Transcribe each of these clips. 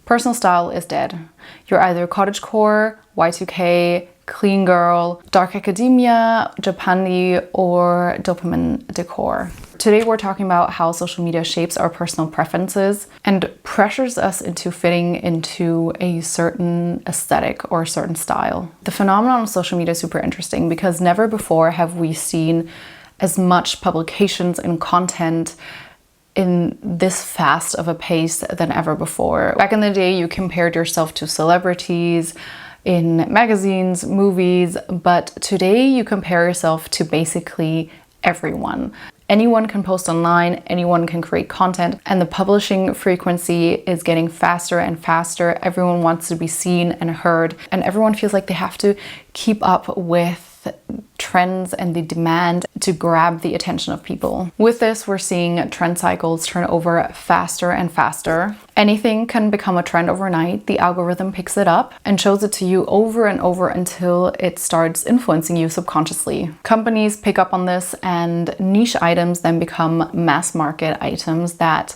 Personal style is dead. You're either cottagecore, Y2K, clean girl, dark academia, Japandi, or dopamine decor. Today we're talking about how social media shapes our personal preferences and pressures us into fitting into a certain aesthetic or a certain style. The phenomenon of social media is super interesting because never before have we seen as much publications and content in this fast of a pace than ever before. Back in the day, you compared yourself to celebrities in magazines, movies, but today you compare yourself to basically everyone. Anyone can post online, anyone can create content, and the publishing frequency is getting faster and faster. Everyone wants to be seen and heard, and everyone feels like they have to keep up with trends and the demand to grab the attention of people. With this, we're seeing trend cycles turn over faster and faster. Anything can become a trend overnight. The algorithm picks it up and shows it to you over and over until it starts influencing you subconsciously. Companies pick up on this, and niche items then become mass market items that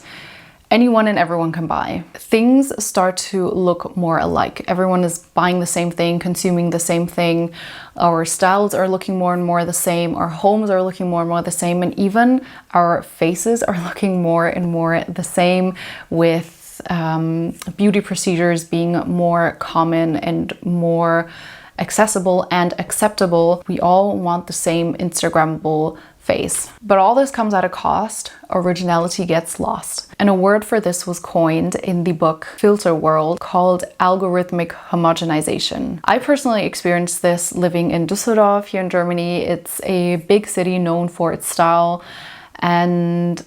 anyone and everyone can buy. Things start to look more alike. Everyone is buying the same thing, consuming the same thing. Our styles are looking more and more the same. Our homes are looking more and more the same. And even our faces are looking more and more the same, with beauty procedures being more common and more accessible and acceptable. We all want the same Instagrammable face. But all this comes at a cost. Originality gets lost. And a word for this was coined in the book Filter World called algorithmic homogenization. I personally experienced this living in Düsseldorf here in Germany. It's a big city known for its style, and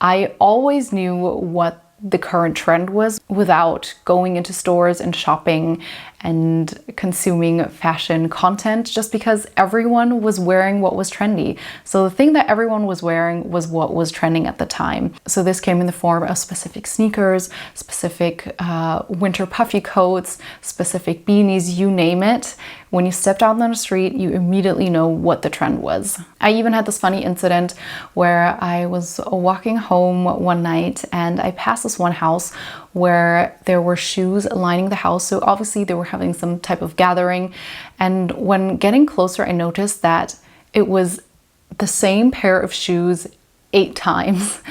I always knew what the current trend was without going into stores and shopping and consuming fashion content, just because everyone was wearing what was trendy. So the thing that everyone was wearing was what was trending at the time. So this came in the form of specific sneakers, specific winter puffy coats, specific beanies, you name it. When you stepped out on the street, you immediately know what the trend was. I even had this funny incident where I was walking home one night and I passed this one house where there were shoes lining the house. So obviously they were having some type of gathering. And when getting closer, I noticed that it was the same pair of shoes 8 times.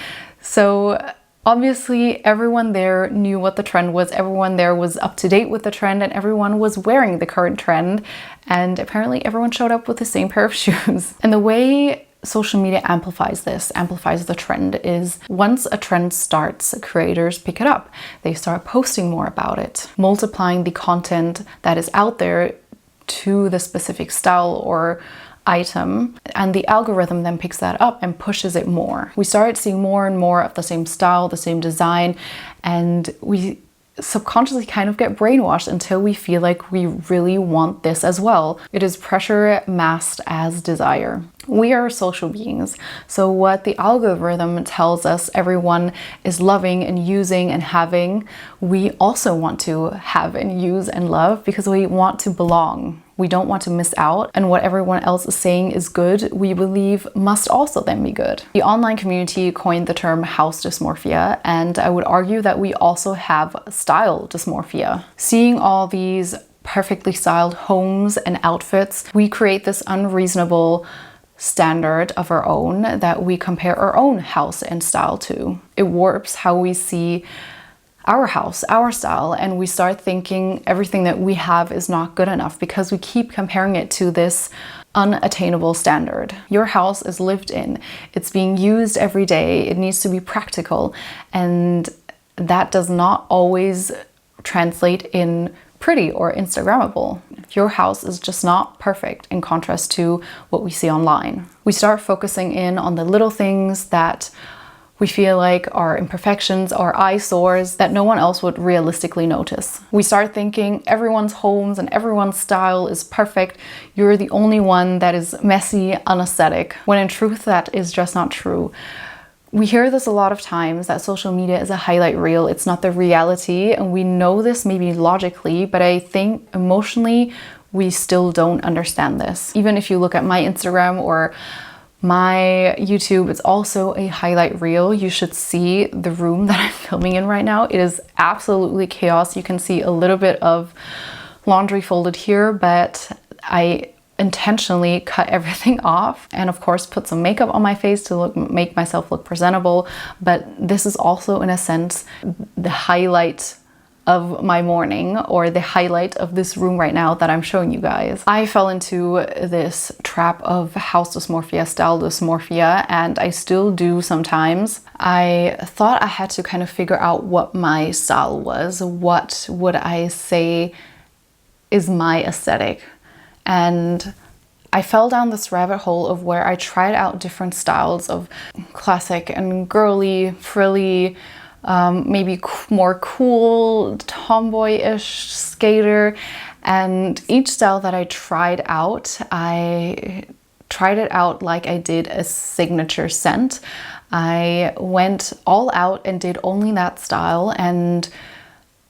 So obviously everyone there knew what the trend was. Everyone there was up to date with the trend, and everyone was wearing the current trend. And apparently everyone showed up with the same pair of shoes. And the way social media amplifies the trend is once a trend starts, creators pick it up. They start posting more about it, multiplying the content that is out there to the specific style or item, and the algorithm then picks that up and pushes it more. We start seeing more and more of the same style, the same design, and we subconsciously kind of get brainwashed until we feel like we really want this as well. It is pressure masked as desire. We are social beings, so what the algorithm tells us everyone is loving and using and having, we also want to have and use and love because we want to belong. We don't want to miss out, and what everyone else is saying is good, we believe must also then be good. The online community coined the term house dysmorphia, and I would argue that we also have style dysmorphia. Seeing all these perfectly styled homes and outfits, we create this unreasonable standard of our own that we compare our own house and style to. It warps how we see our house, our style, and we start thinking everything that we have is not good enough because we keep comparing it to this unattainable standard. Your house is lived in, it's being used every day, it needs to be practical, and that does not always translate in pretty or Instagrammable. Your house is just not perfect in contrast to what we see online. We start focusing in on the little things that we feel like are imperfections or eyesores that no one else would realistically notice. We start thinking everyone's homes and everyone's style is perfect. You're the only one that is messy, unaesthetic, when in truth that is just not true. We hear this a lot of times, that social media is a highlight reel. It's not the reality, and we know this maybe logically, but I think emotionally we still don't understand this. Even if you look at my Instagram or My YouTube is also a highlight reel. You should see the room that I'm filming in right now. It is absolutely chaos. You can see a little bit of laundry folded here, but I intentionally cut everything off and of course put some makeup on my face to make myself look presentable. But this is also in a sense the highlight of my morning, or the highlight of this room right now that I'm showing you guys. I fell into this trap of house dysmorphia, style dysmorphia, and I still do sometimes. I thought I had to kind of figure out what my style was. What would I say is my aesthetic? And I fell down this rabbit hole of where I tried out different styles of classic and girly, frilly, maybe more cool, tomboyish, skater. And each style that I tried it out like I did a signature scent. I went all out and did only that style, and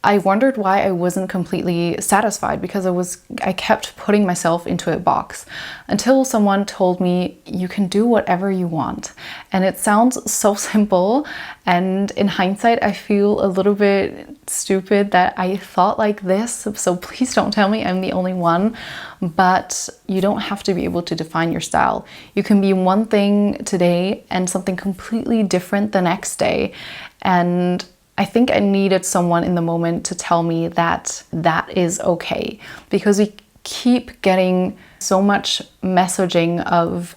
I wondered why I wasn't completely satisfied, because I kept putting myself into a box until someone told me you can do whatever you want. And it sounds so simple, and in hindsight I feel a little bit stupid that I thought like this, so please don't tell me I'm the only one. But you don't have to be able to define your style. You can be one thing today and something completely different the next day. And I think I needed someone in the moment to tell me that that is okay, because we keep getting so much messaging of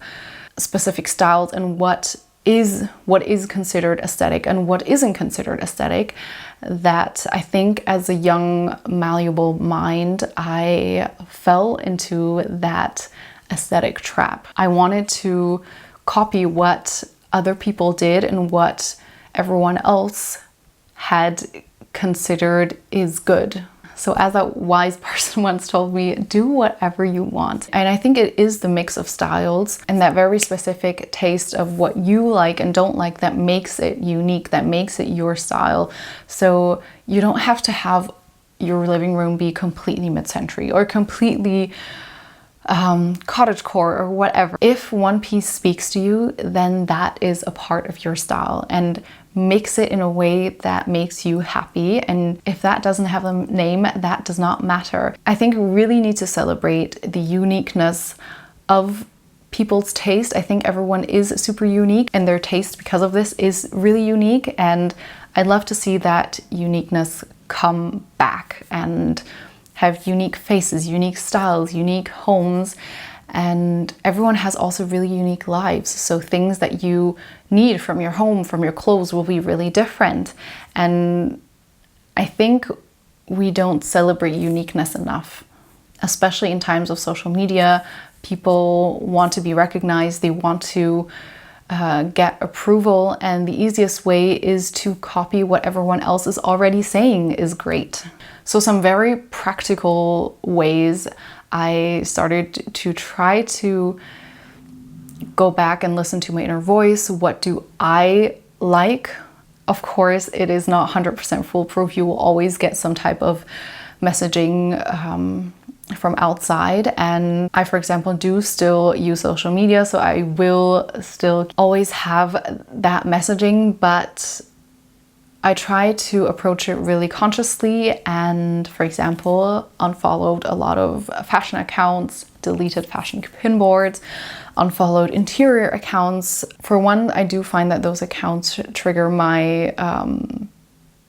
specific styles and what is considered aesthetic and what isn't considered aesthetic, that I think as a young, malleable mind, I fell into that aesthetic trap. I wanted to copy what other people did and what everyone else had considered is good. So as a wise person once told me, do whatever you want. And I think it is the mix of styles and that very specific taste of what you like and don't like that makes it unique, that makes it your style. So you don't have to have your living room be completely mid-century or completely cottagecore or whatever. If one piece speaks to you, then that is a part of your style, and mix it in a way that makes you happy. And if that doesn't have a name, that does not matter. I think we really need to celebrate the uniqueness of people's taste. I think everyone is super unique, and their taste because of this is really unique, and I'd love to see that uniqueness come back and have unique faces, unique styles, unique homes, and everyone has also really unique lives. So things that you need from your home, from your clothes, will be really different. And I think we don't celebrate uniqueness enough, especially in times of social media. People want to be recognized, they want to get approval, and the easiest way is to copy what everyone else is already saying is great. So some very practical ways I started to try to go back and listen to my inner voice. What do I like? Of course, it is not 100% foolproof. You will always get some type of messaging from outside. And I, for example, do still use social media, so I will still always have that messaging, but I try to approach it really consciously, and, for example, unfollowed a lot of fashion accounts, deleted fashion pin boards, unfollowed interior accounts. For one, I do find that those accounts trigger my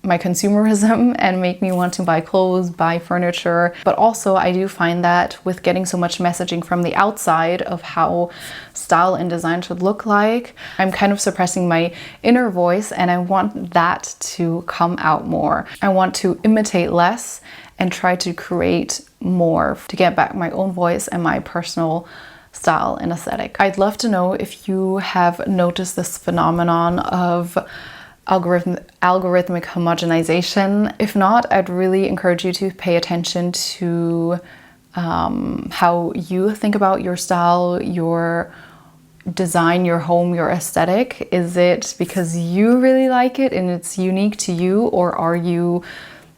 my consumerism and make me want to buy clothes, buy furniture. But also I do find that with getting so much messaging from the outside of how style and design should look like, I'm kind of suppressing my inner voice, and I want that to come out more. I want to imitate less and try to create more to get back my own voice and my personal style and aesthetic. I'd love to know if you have noticed this phenomenon of algorithmic homogenization. If not, I'd really encourage you to pay attention to how you think about your style, your design, your home, your aesthetic. Is it because you really like it and it's unique to you, or are you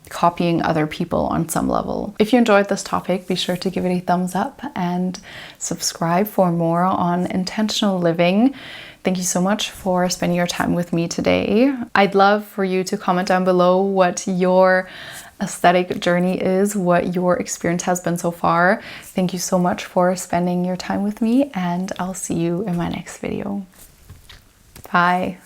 copying other people on some level. If you enjoyed this topic, be sure to give it a thumbs up and subscribe for more on intentional living. Thank you so much for spending your time with me today. I'd love for you to comment down below what your aesthetic journey is, what your experience has been so far. Thank you so much for spending your time with me, and I'll see you in my next video. Bye.